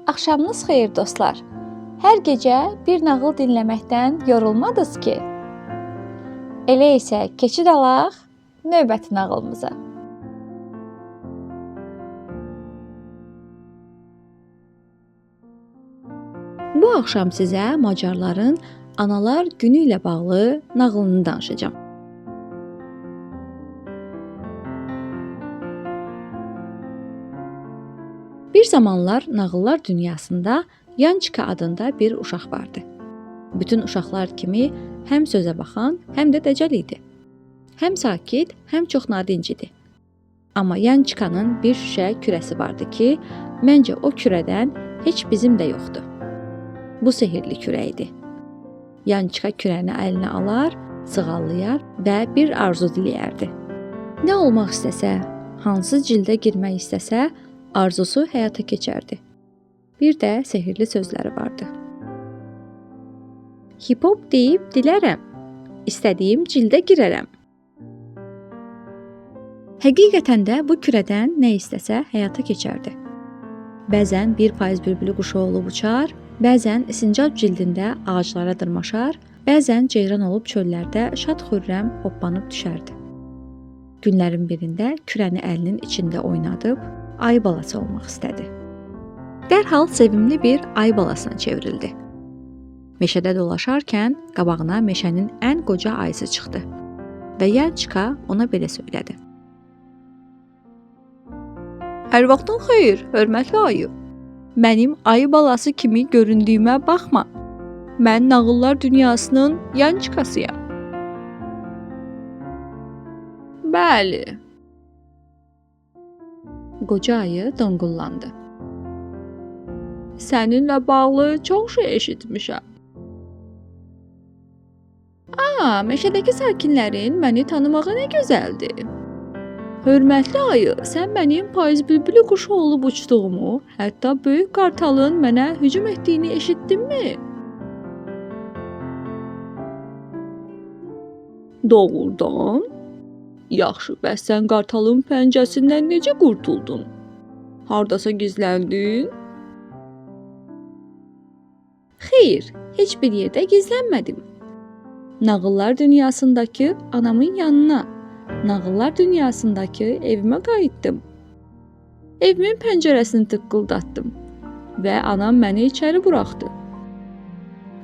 Axşamınız xeyir dostlar. Hər gecə bir nağıl dinləməkdən yorulmadınız ki? Elə isə keçid alaq növbəti nağılımıza. Bu axşam sizə Macarların Analar Günü ilə bağlı nağılını danışacağam. Bir zamanlar nağıllar dünyasında Yançka adında bir uşaq vardı. Bütün uşaqlar kimi həm sözə baxan, həm də dəcəl idi. Həm sakit, həm çox nadinc idi. Amma Yançkanın bir şüşə kürəsi vardı ki, məncə o kürədən heç bizim də yoxdur. Bu sehirli kürə idi. Yançka kürəni əlinə alar, sığallayar və bir arzu diləyərdi. Nə olmaq istəsə, hansı cildə girmək istəsə, arzusu həyata keçərdi. Bir də sehirli sözləri vardı. Hip-hop deyib dilərəm, istədiyim cildə girərəm. Həqiqətən də bu kürədən nə istəsə həyata keçərdi. Bəzən bir payız bülbülü quşu olub uçar, bəzən sincab cildində ağaclara dırmaşar, bəzən ceyran olub çöllərdə şad-xürrəm hoppanıb düşərdi. Günlərin birində kürəni əlinin içində oynadıb, ayı balası olmaq istədi. Dərhal sevimli bir ayı balasına çevrildi. Meşədə dolaşarkən qabağına meşənin ən qoca ayısı çıxdı və Yançka ona belə söylədi. Hər vaxtın xeyir, hörmətli ayı. Mənim ayı balası kimi göründüyümə baxma. Mən nağıllar dünyasının Yançkasıyam. Bəli. Qoca ayı donqullandı. Səninlə bağlı çox şey eşitmişəm. Meşədəki sakinlərin məni tanımağı nə gözəldir. Hörmətli ayı, sən mənim payız bülbülü quşu olub uçduğumu, hətta böyük qartalın mənə hücum etdiyini eşitdinmi? Doğrudan? Yaxşı, bəs sən qartalın pəncəsindən necə qurtuldun? Hardasa gizləndin? Xeyr, heç bir yerdə gizlənmədim. Nağıllar dünyasındakı anamın yanına, nağıllar dünyasındakı evimə qayıtdım. Evimin pəncərəsini tıqqıldatdım və anam məni içəri buraxdı.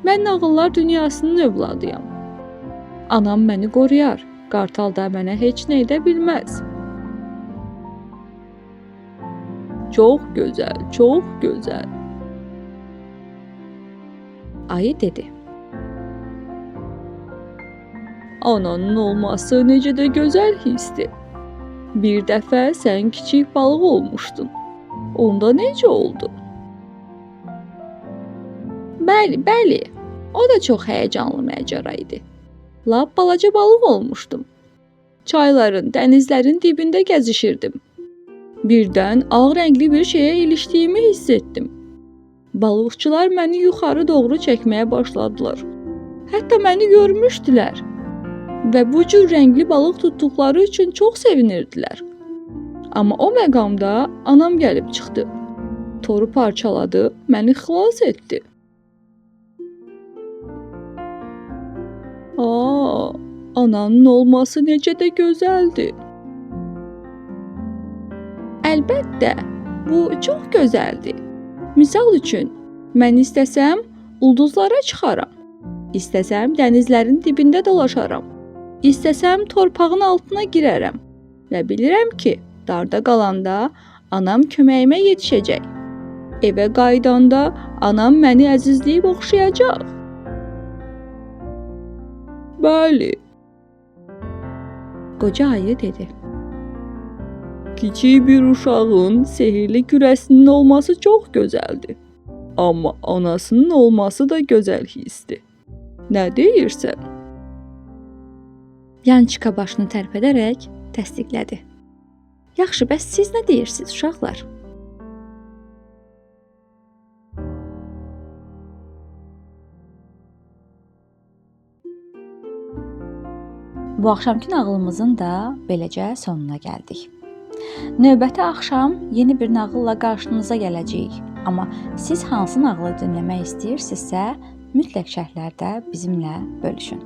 Mən nağıllar dünyasının övladıyam. Anam məni qoruyar. Qartal da mənə heç nə edə bilməz. Çox gözəl, çox gözəl. Ayı dedi. Ananın olması necə də gözəl hissdir. Bir dəfə sən kiçik balıq olmuşdun. Onda necə oldu? Bəli, o da çox həyəcanlı macəra idi. Lap balaca balıq olmuşdum. Çayların, dənizlərin dibində gəzişirdim. Birdən ağ rəngli bir şeyə ilişdiyimi hiss etdim. Balıqçılar məni yuxarı doğru çəkməyə başladılar. Hətta məni görmüşdülər. Və bu cür rəngli balıq tutduqları üçün çox sevinirdilər. Amma o məqamda anam gəlib çıxdı. Toru parçaladı, məni xilas etdi. Ananın olması necə də gözəldir. Əlbəttə, bu çox gözəldir. Misal üçün, mən istəsəm ulduzlara çıxaram. İstəsəm dənizlərin dibində dolaşaram. İstəsəm torpağın altına girərəm. Və bilirəm ki, darda qalanda anam köməyimə yetişəcək. Evə qayıdanda anam məni əzizləyib oxşayacaq. Bəli. Qoca ayı dedi. Kiçik bir uşağın sehirli kürəsinin olması çox gözəldir. Amma anasının olması da gözəl hissdir. Nə deyirsən? Yançka başını tərpədərək təsdiqlədi. Yaxşı, bəs siz nə deyirsiniz, uşaqlar? Bu axşamki nağılımızın da beləcə sonuna gəldik. Növbəti axşam yeni bir nağılla qarşınıza gələcəyik. Amma siz hansı nağılı dinləmək istəyirsinizsə, mütləq şərhlərdə bizimlə bölüşün.